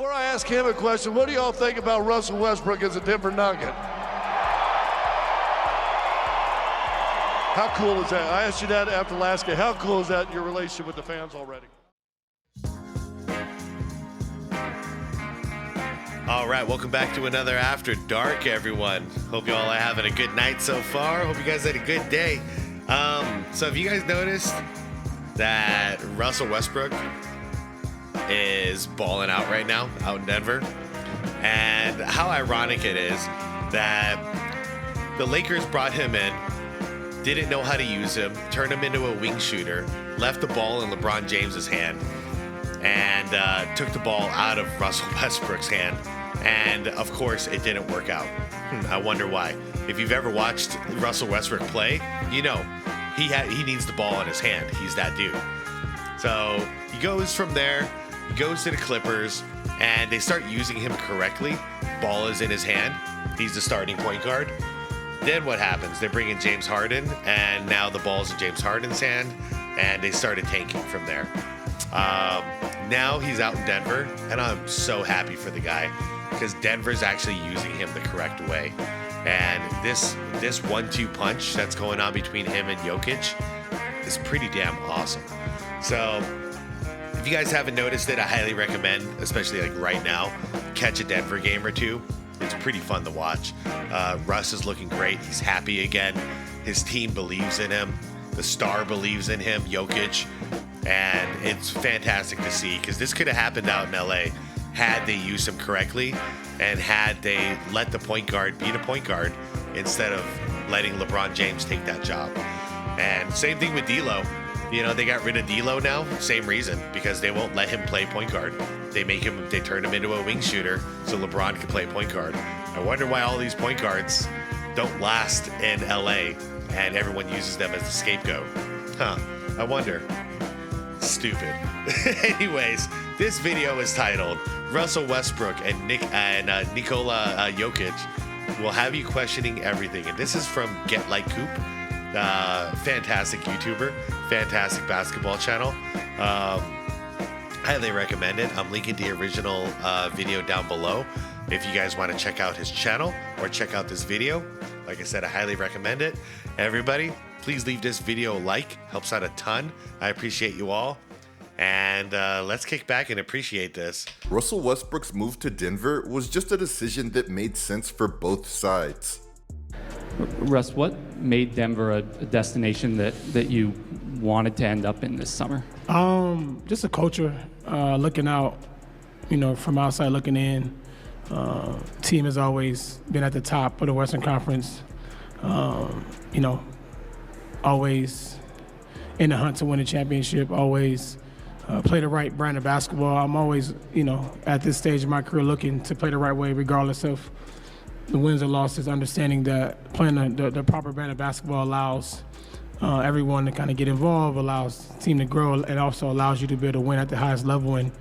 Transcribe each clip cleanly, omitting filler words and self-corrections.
Before I ask him a question, what do y'all think about Russell Westbrook as a Denver Nugget? How cool is that? I asked you that after last game. How cool is that in your relationship with the fans already? All right, welcome back to another After Dark, everyone. Hope you all are having a good night so far. Hope you guys had a good day. So have you guys noticed that Russell Westbrook is balling out right now out in Denver? And how ironic it is that the Lakers brought him in, didn't know how to use him, turned him into a wing shooter, left the ball in LeBron James's hand, and took the ball out of Russell Westbrook's hand. And of course, it didn't work out. I wonder why. If you've ever watched Russell Westbrook play, you know he needs the ball in his hand. He's that dude. So he goes from there, he goes to the Clippers, and they start using him correctly. Ball is in his hand. He's the starting point guard. Then what happens? They bring in James Harden, and now the ball's in James Harden's hand, and they started tanking from there. Now he's out in Denver, and I'm so happy for the guy because Denver's actually using him the correct way. And this 1-2 punch that's going on between him and Jokic is pretty damn awesome. So if you guys haven't noticed it, I highly recommend, especially like right now, catch a Denver game or two. It's pretty fun to watch. Russ is looking great. He's happy again. His team believes in him. The star believes in him, Jokic. And it's fantastic to see because this could have happened out in LA had they used him correctly and had they let the point guard be the point guard instead of letting LeBron James take that job. And same thing with D'Lo. You know, they got rid of D'Lo now. Same reason, because they won't let him play point guard. They turn him into a wing shooter so LeBron can play point guard. I wonder why all these point guards don't last in LA and everyone uses them as a scapegoat. I wonder. Stupid. Anyways, this video is titled Russell Westbrook and Nikola Jokic will have you questioning everything. And this is from Get Like Coop. Fantastic YouTuber, fantastic basketball channel. Highly recommend it. I'm linking the original video down below if you guys want to check out his channel or check out this video. Like I said, I highly recommend it. Everybody, please leave this video a like. Helps out a ton. I appreciate you all. And let's kick back and appreciate this. Russell Westbrook's move to Denver was just a decision that made sense for both sides. Russ, what made Denver a destination that you wanted to end up in this summer? Just a culture, looking out, from outside looking in. Team has always been at the top of the Western Conference. Always in the hunt to win a championship, always play the right brand of basketball. I'm always, at this stage of my career looking to play the right way regardless of the wins or losses, understanding that playing the proper brand of basketball allows everyone to kind of get involved, allows the team to grow, and also allows you to be able to win at the highest level. And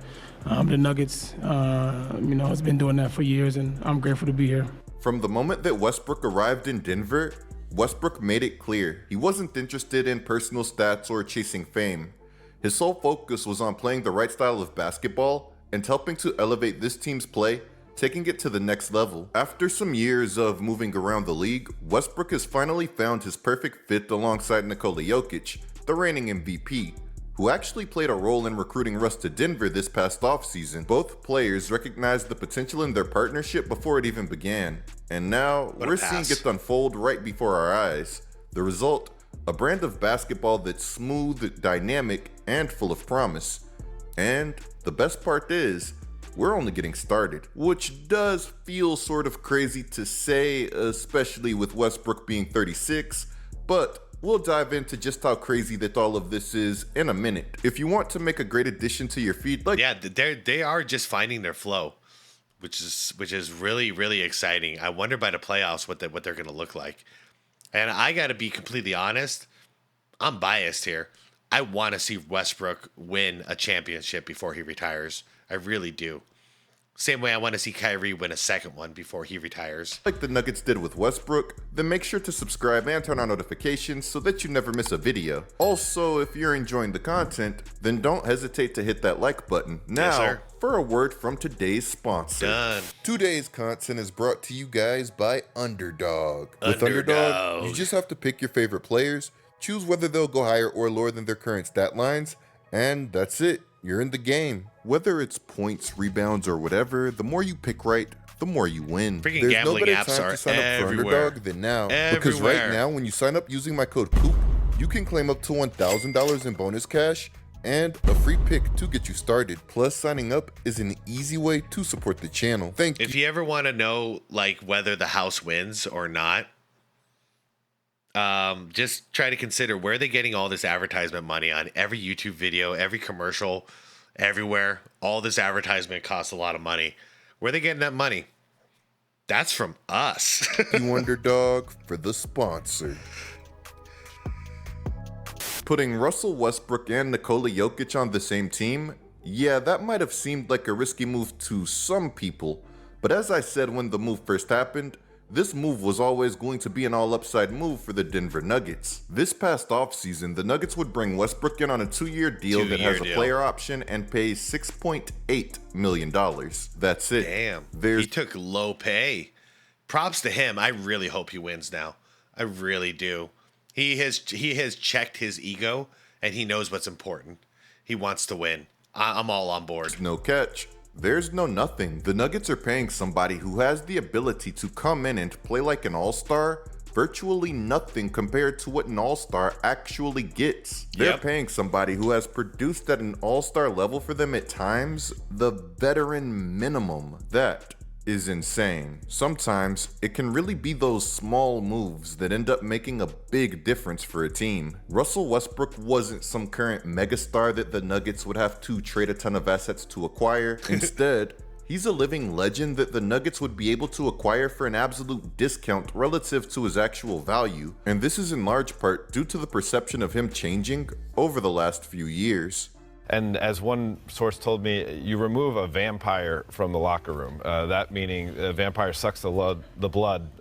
the Nuggets, has been doing that for years, and I'm grateful to be here. From the moment that Westbrook arrived in Denver, Westbrook made it clear he wasn't interested in personal stats or chasing fame. His sole focus was on playing the right style of basketball and helping to elevate this team's play, taking it to the next level. After some years of moving around the league, Westbrook has finally found his perfect fit alongside Nikola Jokic, the reigning MVP, who actually played a role in recruiting Russ to Denver this past offseason. Both players recognized the potential in their partnership before it even began, and now we're seeing it unfold right before our eyes. The result, a brand of basketball that's smooth, dynamic, and full of promise. And the best part is, we're only getting started, which does feel sort of crazy to say, especially with Westbrook being 36, but we'll dive into just how crazy that all of this is in a minute. If you want to make a great addition to your feed, they are just finding their flow, which is really, really exciting. I wonder by the playoffs what they're going to look like. And I got to be completely honest, I'm biased here. I want to see Westbrook win a championship before he retires. I really do. Same way I want to see Kyrie win a second one before he retires. Like the Nuggets did with Westbrook, then make sure to subscribe and turn on notifications so that you never miss a video. Also, if you're enjoying the content, then don't hesitate to hit that like button. Now, sir. for a word from today's sponsor. Done. Today's content is brought to you guys by Underdog. With Underdog. Underdog, you just have to pick your favorite players, choose whether they'll go higher or lower than their current stat lines, and that's it. You're in the game. Whether it's points, rebounds, or whatever, the more you pick right, the more you win. Freaking There's no gambling better apps time are to sign up for everywhere. Underdog than now. Because Everywhere. right now, when you sign up using my code COOP, you can claim up to $1,000 in bonus cash and a free pick to get you started. Plus, signing up is an easy way to support the channel. Thank you. If you ever want to know like whether the house wins or not, just try to consider where they're getting all this advertisement money on every YouTube video, every commercial, everywhere. All this advertisement costs a lot of money. Where are they getting that money? That's from us. You Underdog for the sponsor. Putting Russell Westbrook and Nikola Jokic on the same team, yeah, that might have seemed like a risky move to some people, but as I said when the move first happened, this move was always going to be an all-upside move for the Denver Nuggets. This past offseason, the Nuggets would bring Westbrook in on a 2-year deal that has a player option and pays $6.8 million. That's it. Damn. There's He took low pay. Props to him. I really hope he wins now. I really do. He has checked his ego, and he knows what's important. He wants to win. I'm all on board. no catch. There's no nothing. The Nuggets are paying somebody who has the ability to come in and play like an all-star virtually nothing compared to what an all-star actually gets. They're paying somebody who has produced at an all-star level for them at times the veteran minimum. That is insane. Sometimes it can really be those small moves that end up making a big difference for a team. Russell Westbrook wasn't some current megastar that the Nuggets would have to trade a ton of assets to acquire. Instead, he's a living legend that the Nuggets would be able to acquire for an absolute discount relative to his actual value. And this is in large part due to the perception of him changing over the last few years. And as one source told me, you remove a vampire from the locker room. That meaning a vampire sucks the blood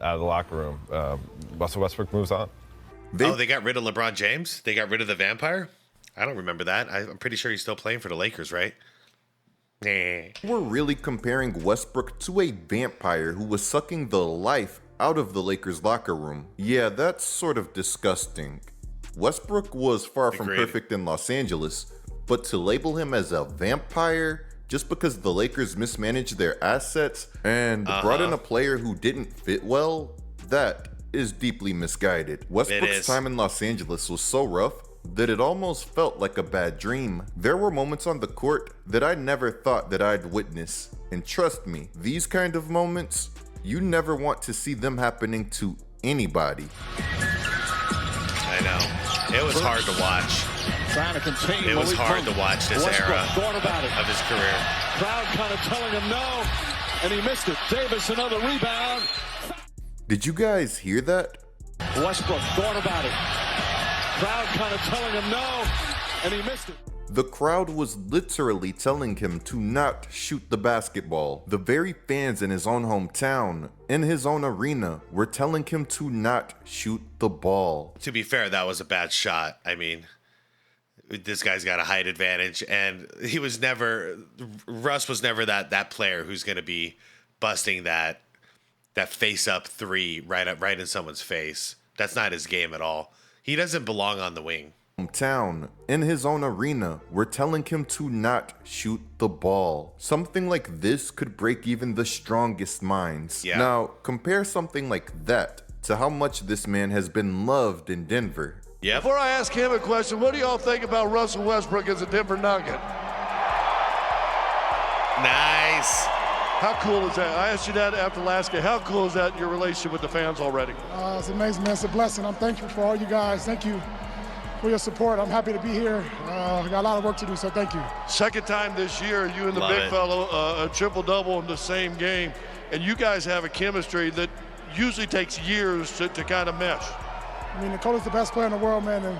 out of the locker room. Russell Westbrook moves on. They got rid of LeBron James? They got rid of the vampire? I don't remember that. I'm pretty sure he's still playing for the Lakers, right? Nah. We're really comparing Westbrook to a vampire who was sucking the life out of the Lakers locker room. Yeah, that's sort of disgusting. Westbrook was far from perfect in Los Angeles, but to label him as a vampire just because the Lakers mismanaged their assets and brought in a player who didn't fit well, that is deeply misguided. Westbrook's time in Los Angeles was so rough that it almost felt like a bad dream. There were moments on the court that I never thought that I'd witness. And trust me, these kind of moments, you never want to see them happening to anybody. I know. It was hard to watch. Trying to contain It was hard to watch this era of his career. Crowd kind of telling him no, and he missed it. Davis, another rebound. Did you guys hear that? Westbrook thought about it. Crowd kind of telling him no, and he missed it. The crowd was literally telling him to not shoot the basketball. The very fans in his own hometown, in his own arena, were telling him to not shoot the ball. To be fair, that was a bad shot. I mean, this guy's got a height advantage, and Russ was never that player who's going to be busting that face-up three right in someone's face. That's not his game at all. He doesn't belong on the wing. Hometown, in his own arena, were telling him to not shoot the ball. Something like this could break even the strongest minds. Yeah. Now, compare something like that to how much this man has been loved in Denver. Yep. Before I ask him a question, what do y'all think about Russell Westbrook as a Denver Nugget? Nice. How cool is that? I asked you that after last game. How cool is that, your relationship with the fans already? It's amazing, man. It's a blessing. I'm thankful for all you guys. Thank you for your support. I'm happy to be here. I got a lot of work to do, so thank you. Second time this year, you and the big fellow, a triple-double in the same game, and you guys have a chemistry that usually takes years to kind of mesh. I mean, Nikola's the best player in the world, man, and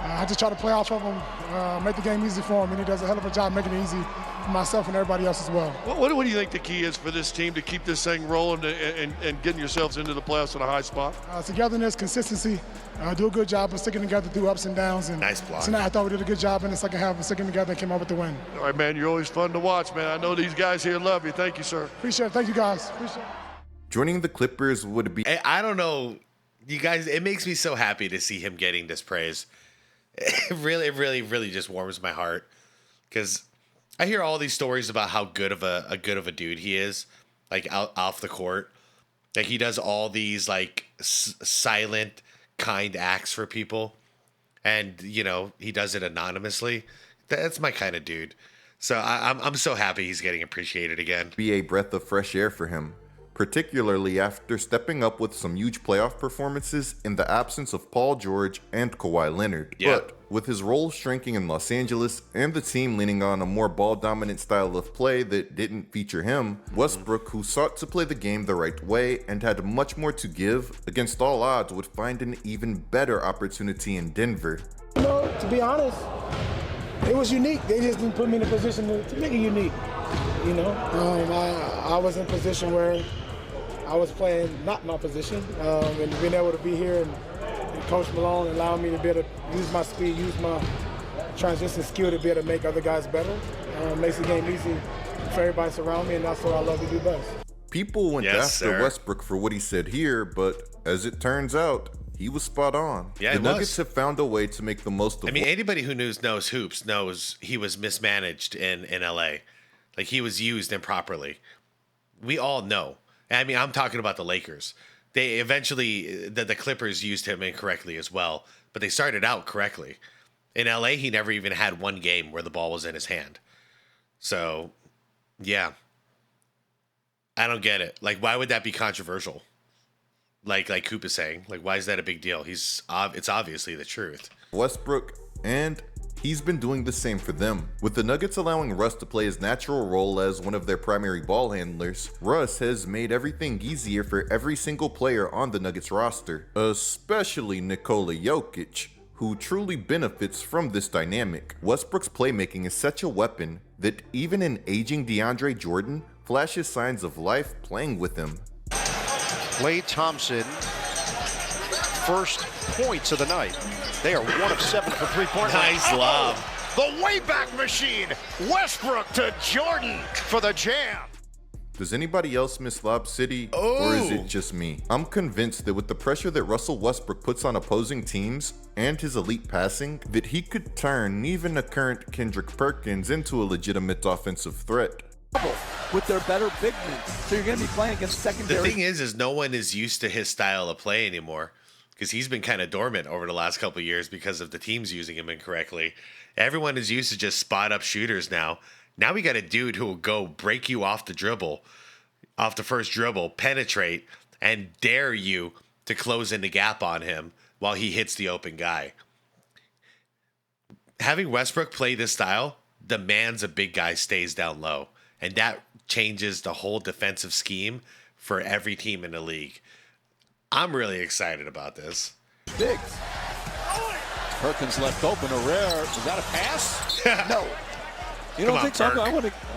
I just try to play off of him, make the game easy for him, and he does a hell of a job making it easy for myself and everybody else as well. What do you think the key is for this team to keep this thing rolling and getting yourselves into the playoffs in a high spot? Togetherness, consistency, do a good job of sticking together through ups and downs. And nice block. Tonight I thought we did a good job in the second half of sticking together and came out with the win. All right, man, you're always fun to watch, man. I know these guys here love you. Thank you, sir. Appreciate it. Thank you, guys. Appreciate it. Joining the Clippers would be... I don't know, you guys, it makes me so happy to see him getting this praise. It really just warms my heart, because I hear all these stories about how good of a dude he is, like off the court. Like he does all these like silent, kind acts for people, and he does it anonymously. That's my kind of dude. So I'm so happy he's getting appreciated again. Be a breath of fresh air for him, particularly after stepping up with some huge playoff performances in the absence of Paul George and Kawhi Leonard. Yeah. But with his role shrinking in Los Angeles and the team leaning on a more ball-dominant style of play that didn't feature him, Westbrook, who sought to play the game the right way and had much more to give, against all odds would find an even better opportunity in Denver. To be honest, it was unique. They just didn't put me in a position to make it unique. I was in a position where I was playing not my position, and being able to be here and Coach Malone allowed me to be able to use my speed, use my transition skill to be able to make other guys better. Makes the game easy for everybody surround me, and that's what I love to do best. People went after Westbrook for what he said here, but as it turns out, he was spot on. Yeah, the Nuggets have found a way to make the most of. I mean, anybody who knows hoops knows he was mismanaged in LA. Like he was used improperly. We all know. I mean, I'm talking about the Lakers. They eventually, the Clippers used him incorrectly as well, but they started out correctly. In LA, he never even had one game where the ball was in his hand. So, yeah. I don't get it. Like, why would that be controversial? Like Coop is saying. Like, why is that a big deal? It's obviously the truth. Westbrook, and he's been doing the same for them. With the Nuggets allowing Russ to play his natural role as one of their primary ball handlers, Russ has made everything easier for every single player on the Nuggets roster, especially Nikola Jokic, who truly benefits from this dynamic. Westbrook's playmaking is such a weapon that even an aging DeAndre Jordan flashes signs of life playing with him. Klay Thompson, first points of the night. They are 1 of 7 for three-point. Nice lob. The Wayback Machine, Westbrook to Jordan for the jam. Does anybody else miss Lob City, or is it just me? I'm convinced that with the pressure that Russell Westbrook puts on opposing teams and his elite passing, that he could turn even a current Kendrick Perkins into a legitimate offensive threat. With their better big men, so you're going to be playing against secondary. The thing is no one is used to his style of play anymore, because he's been kind of dormant over the last couple of years because of the teams using him incorrectly. Everyone is used to just spot up shooters now. Now we got a dude who will go break you off the dribble, off the first dribble, penetrate, and dare you to close in the gap on him while he hits the open guy. Having Westbrook play this style demands a big guy stays down low, and that changes the whole defensive scheme for every team in the league. I'm really excited about this. Biggs. Perkins left open. A rare. Is that a pass? No. You don't think so? I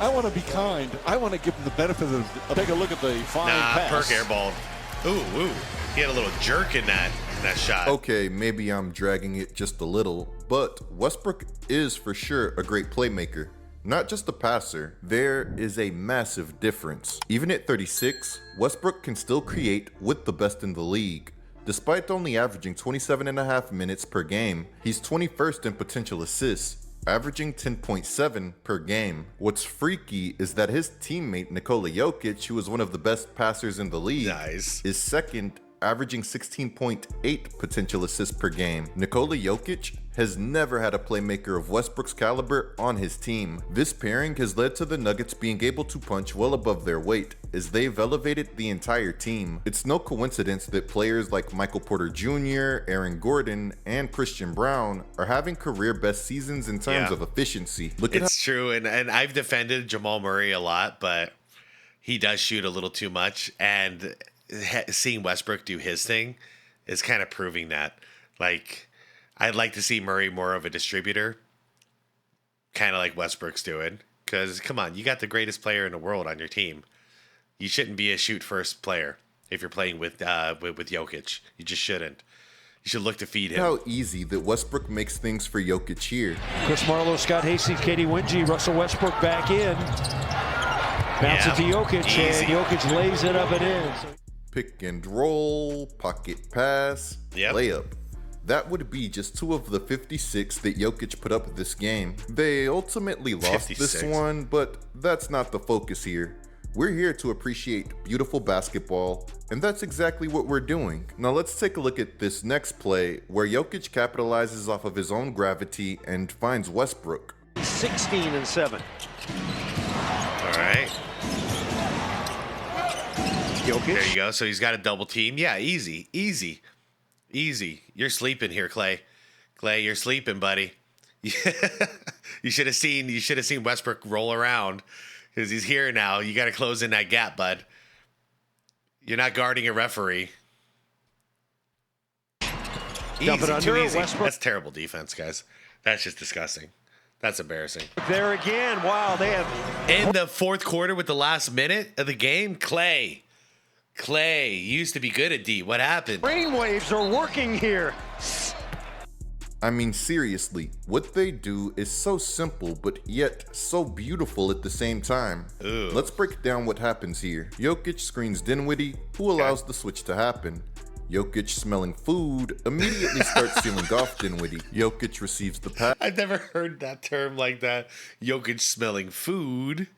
want to be kind. I want to give him the benefit of take a look at the fine pass. Perk airballed. Ooh. He had a little jerk in that shot. Okay, maybe I'm dragging it just a little, but Westbrook is for sure a great playmaker. Not just a passer, there is a massive difference. Even at 36, Westbrook can still create with the best in the league. Despite only averaging 27.5 minutes per game, he's 21st in potential assists, averaging 10.7 per game. What's freaky is that his teammate Nikola Jokic, who is one of the best passers in the league, is second, averaging 16.8 potential assists per game. Nikola Jokic has never had a playmaker of Westbrook's caliber on his team. This pairing has led to the Nuggets being able to punch well above their weight, as they've elevated the entire team. It's no coincidence that players like Michael Porter Jr., Aaron Gordon, and Christian Brown are having career best seasons in terms of efficiency. It's true, and I've defended Jamal Murray a lot, but he does shoot a little too much, and seeing Westbrook do his thing is kind of proving that. Like, I'd like to see Murray more of a distributor, kind of like Westbrook's doing, Because, come on, you got the greatest player in the world on your team. You shouldn't be a shoot first player if you're playing with Jokic. You just shouldn't. You should look to feed him. How easy that Westbrook makes things for Jokic here. Chris Marlowe, Scott Hastings, Katie Wingy, Russell Westbrook back in. Bounce it to Jokic, easy. and Jokic lays it up and in. Pick and roll, pocket pass, layup. That would be just 2 of the 56 that Jokic put up this game. They ultimately lost 56. this one, but that's not the focus here. We're here to appreciate beautiful basketball, and that's exactly what we're doing. Now let's take a look at this next play where Jokic capitalizes off of his own gravity and finds Westbrook. 16 and 7. All right. Jokic. There you go. So he's got a double team. Yeah, easy. You're sleeping here, Clay. Clay, you're sleeping, buddy. You should have seen Westbrook roll around because he's here now. You got to close in that gap, bud. You're not guarding a referee. Dump it Easy, too under, easy. Westbrook. That's terrible defense, guys. That's just disgusting. That's embarrassing. There again. Wow, they have. In the fourth quarter with the last minute of the game, Clay used to be good at D. What happened? Brainwaves are working here. I mean, seriously, what they do is so simple, but yet so beautiful at the same time. Ooh. Let's break down what happens here. Jokic screens Dinwiddie, who allows the switch to happen. Jokic, smelling food, immediately starts sealing off Dinwiddie. Jokic receives the pass. I've never heard that term like that. Jokic smelling food.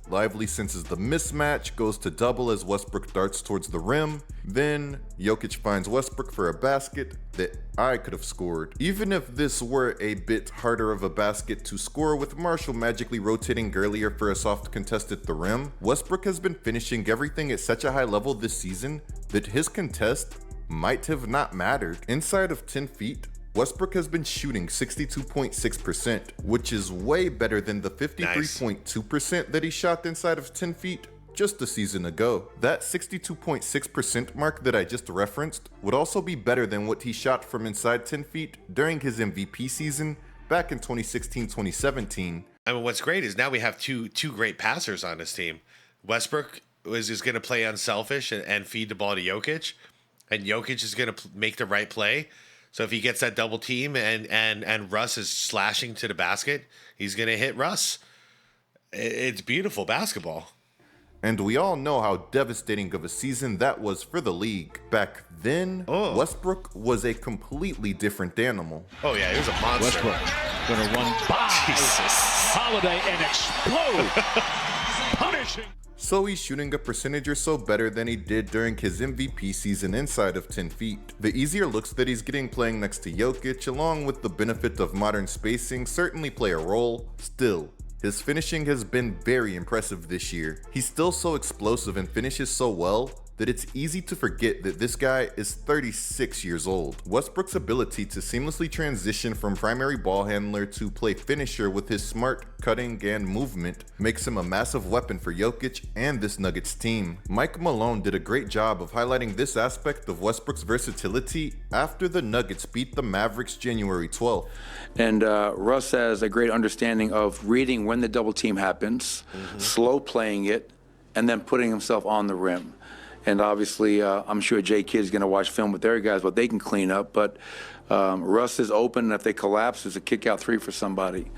Lively senses the mismatch, goes to double as Westbrook darts towards the rim. Then Jokic finds Westbrook for a basket that I could have scored. Even if this were a bit harder of a basket to score, with Marshall magically rotating earlier for a soft contest at the rim, Westbrook has been finishing everything at such a high level this season that his contest might have not mattered. Inside of 10 feet, Westbrook has been shooting 62.6%, which is way better than the 53.2% that he shot inside of 10 feet just a season ago. That 62.6% mark that I just referenced would also be better than what he shot from inside 10 feet during his MVP season back in 2016-2017. I mean, what's great is now we have two great passers on this team. Westbrook is going to play unselfish and feed the ball to Jokic, and Jokic is going to make the right play. So if he gets that double team and Russ is slashing to the basket, he's going to hit Russ. It's beautiful basketball. And we all know how devastating of a season that was for the league. Back then, Westbrook was a completely different animal. Oh yeah, he was a monster. Westbrook going to run by Holiday and explode. Punishing. So he's shooting a percentage or so better than he did during his MVP season inside of 10 feet. The easier looks that he's getting playing next to Jokic, along with the benefit of modern spacing, certainly play a role. Still, his finishing has been very impressive this year. He's still so explosive and finishes so well that it's easy to forget that this guy is 36 years old. Westbrook's ability to seamlessly transition from primary ball handler to play finisher with his smart cutting and movement makes him a massive weapon for Jokic and this Nuggets team. Mike Malone did a great job of highlighting this aspect of Westbrook's versatility after the Nuggets beat the Mavericks January 12th. And Russ has a great understanding of reading when the double team happens, slow playing it, and then putting himself on the rim. And obviously, I'm sure Jay Kidd's going to watch film with their guys, what they can clean up. But Russ is open, and if they collapse, there's a kick-out three for somebody.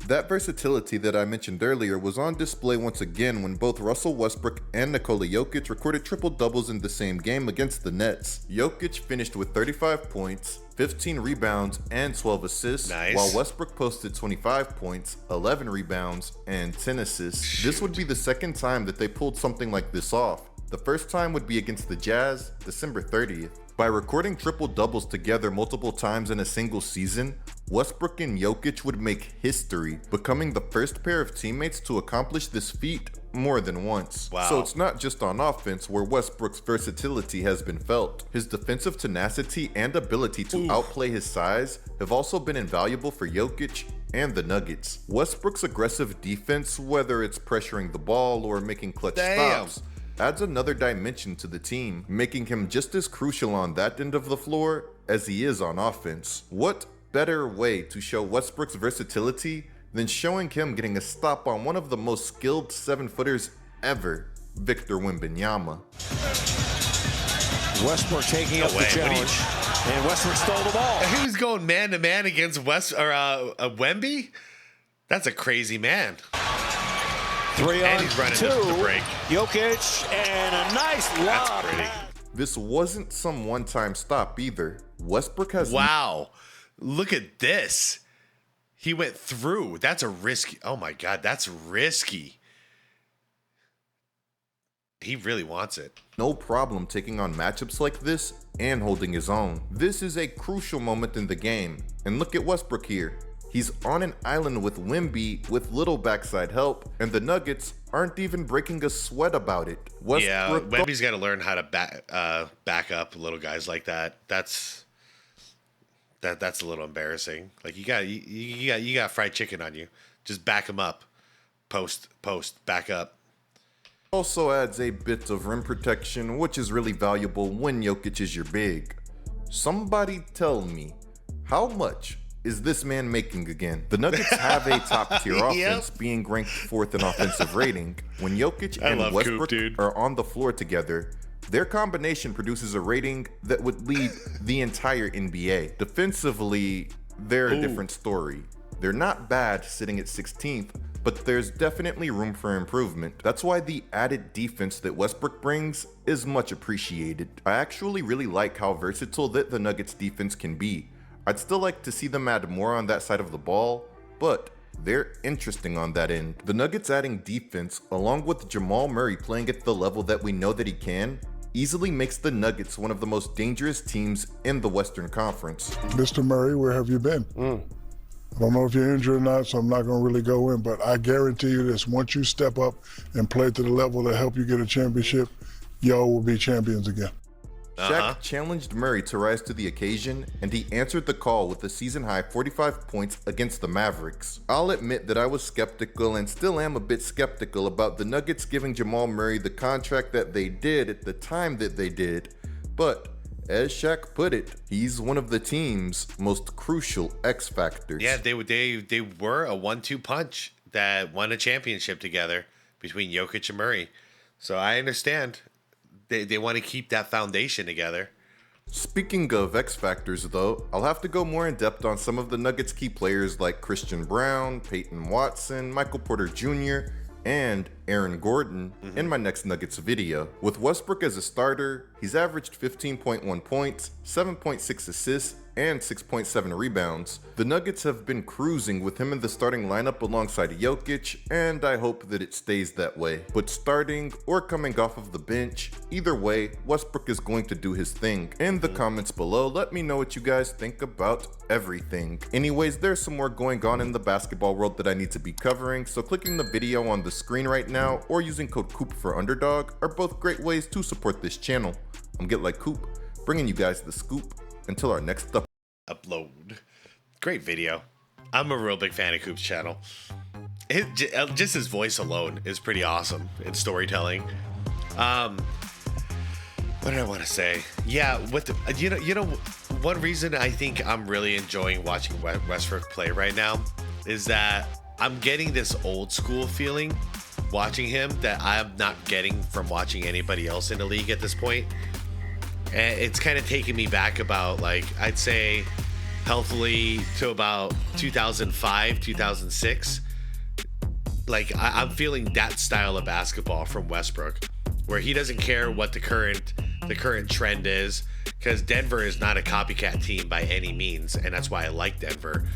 That versatility that I mentioned earlier was on display once again when both Russell Westbrook and Nikola Jokic recorded triple-doubles in the same game against the Nets. Jokic finished with 35 points, 15 rebounds, and 12 assists, while Westbrook posted 25 points, 11 rebounds, and 10 assists. This would be the second time that they pulled something like this off. The first time would be against the Jazz, December 30th. By recording triple-doubles together multiple times in a single season, Westbrook and Jokic would make history, becoming the first pair of teammates to accomplish this feat more than once. Wow. So it's not just on offense where Westbrook's versatility has been felt. His defensive tenacity and ability to outplay his size have also been invaluable for Jokic and the Nuggets. Westbrook's aggressive defense, whether it's pressuring the ball or making clutch stops, adds another dimension to the team, making him just as crucial on that end of the floor as he is on offense. What better way to show Westbrook's versatility then showing him getting a stop on one of the most skilled 7-footers ever, Victor Wembanyama. Westbrook taking up the challenge, and Westbrook stole the ball. He was going man-to-man against Wemby? That's a crazy man. 3 on and he's running 2. the break. Jokic, and a nice lob. That's pretty. This wasn't some one-time stop either. Westbrook has... Wow. Look at this. He went through. That's a risky... Oh, my God. That's risky. He really wants it. No problem taking on matchups like this and holding his own. This is a crucial moment in the game. And look at Westbrook here. He's on an island with Wemby with little backside help, and the Nuggets aren't even breaking a sweat about it. Westbrook, yeah, Wemby's got to learn how to back up little guys like that. That's a little embarrassing. Like you got fried chicken on you. Just back him up. Post, back up. Also adds a bit of rim protection, which is really valuable when Jokic is your big. Somebody tell me, how much is this man making again? The Nuggets have a top-tier offense, being ranked 4th in offensive rating. When Jokic and Westbrook are on the floor together, their combination produces a rating that would lead the entire NBA. Defensively, they're a different story. They're not bad sitting at 16th, but there's definitely room for improvement. That's why the added defense that Westbrook brings is much appreciated. I actually really like how versatile that the Nuggets defense can be. I'd still like to see them add more on that side of the ball, but they're interesting on that end. The Nuggets adding defense, along with Jamal Murray playing at the level that we know that he can, easily makes the Nuggets one of the most dangerous teams in the Western Conference. Mr. Murray, where have you been? I don't know if you're injured or not, so I'm not going to really go in, but I guarantee you this, once you step up and play to the level that help you get a championship, y'all will be champions again. Shaq challenged Murray to rise to the occasion, and he answered the call with a season-high 45 points against the Mavericks. I'll admit that I was skeptical and still am a bit skeptical about the Nuggets giving Jamal Murray the contract that they did at the time that they did, but as Shaq put it, he's one of the team's most crucial X factors. Yeah, they were a 1-2 punch that won a championship together between Jokic and Murray. So I understand. They want to keep that foundation together. Speaking of X factors though, I'll have to go more in depth on some of the Nuggets key players like Christian Brown, Peyton Watson, Michael Porter Jr., and Aaron Gordon in my next Nuggets video. With Westbrook as a starter, he's averaged 15.1 points, 7.6 assists, and 6.7 rebounds. The Nuggets have been cruising with him in the starting lineup alongside Jokic, and I hope that it stays that way. But starting or coming off of the bench, either way, Westbrook is going to do his thing. In the comments below, let me know what you guys think about everything. Anyways, there's some more going on in the basketball world that I need to be covering, so clicking the video on the screen right now or using code COOP for Underdog are both great ways to support this channel. I'm Get Like Coop, bringing you guys the scoop. Until our next upload. Great video. I'm a real big fan of Coop's channel. Just his voice alone is pretty awesome in storytelling. What did I want to say? Yeah, you know, one reason I think I'm really enjoying watching Westbrook play right now is that I'm getting this old school feeling watching him that I'm not getting from watching anybody else in the league at this point. And it's kind of taking me back about, like, I'd say healthily to about 2005, 2006. Like, I'm feeling that style of basketball from Westbrook, where he doesn't care what the current trend is, because Denver is not a copycat team by any means, and that's why I like Denver.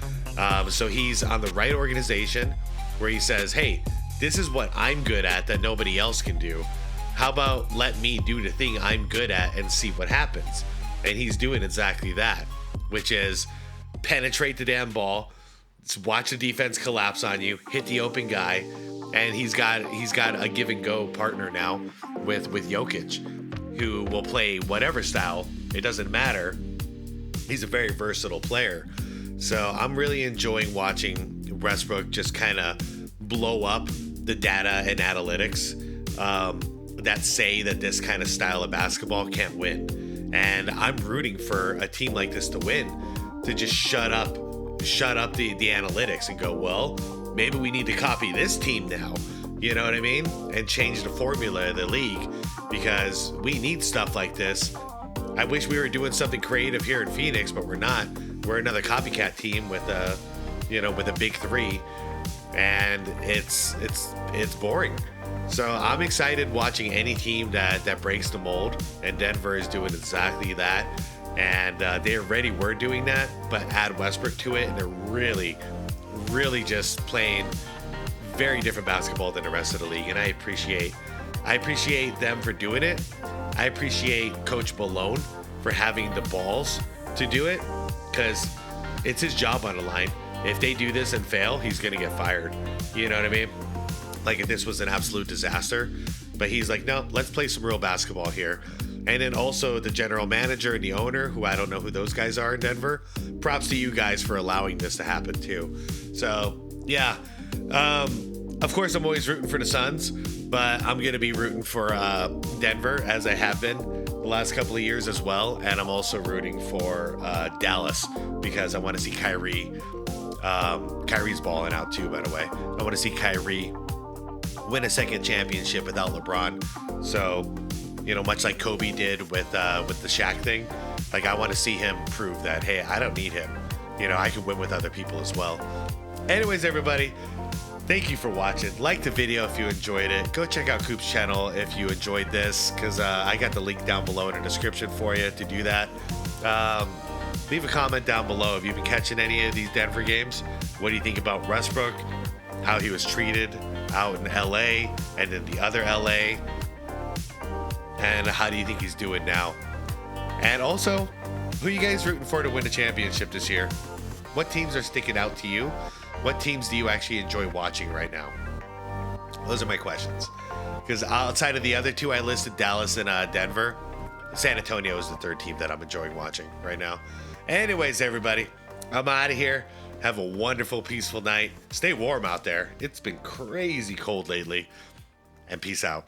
So he's on the right organization where he says, hey, this is what I'm good at that nobody else can do. How about let me do the thing I'm good at and see what happens? And he's doing exactly that, which is penetrate the damn ball, watch the defense collapse on you, hit the open guy, and he's got a give and go partner now with Jokic, who will play whatever style. It doesn't matter. He's a very versatile player. So I'm really enjoying watching Westbrook just kind of blow up the data and analytics that say that this kind of style of basketball can't win. And I'm rooting for a team like this to win, to just shut up the analytics and go, well, maybe we need to copy this team now. You know what I mean? And change the formula of the league, because we need stuff like this. I wish we were doing something creative here in Phoenix, but we're not. We're another copycat team with a, with a big three, and it's boring. So I'm excited watching any team that breaks the mold, and Denver is doing exactly that. And they're ready. We're doing that, but add Westbrook to it, and they're really, really just playing very different basketball than the rest of the league, and I appreciate them for doing it. I appreciate Coach Malone for having the balls to do it, because it's his job on the line. If they do this and fail, he's gonna get fired. You know what I mean? Like, if this was an absolute disaster, but he's like, no, let's play some real basketball here. And then also the general manager and the owner, who I don't know who those guys are in Denver. Props to you guys for allowing this to happen too. So yeah. Of course, I'm always rooting for the Suns, but I'm going to be rooting for Denver, as I have been the last couple of years as well. And I'm also rooting for Dallas, because I want to see Kyrie. Kyrie's balling out too, by the way. I want to see Kyrie win a second championship without LeBron. So, much like Kobe did with the Shaq thing, like, I want to see him prove that, hey, I don't need him. I can win with other people as well. Anyways, everybody, thank you for watching. Like the video if you enjoyed it. Go check out Coop's channel if you enjoyed this, because I got the link down below in the description for you to do that. Leave a comment down below if you've been catching any of these Denver games. What do you think about Westbrook? How he was treated out in LA and in the other LA? And how do you think he's doing now? And also, who are you guys rooting for to win the championship this year? What teams are sticking out to you? What teams do you actually enjoy watching right now? Those are my questions. Because outside of the other two I listed, Dallas and Denver, San Antonio is the third team that I'm enjoying watching right now. Anyways, everybody, I'm out of here. Have a wonderful, peaceful night. Stay warm out there. It's been crazy cold lately. And peace out.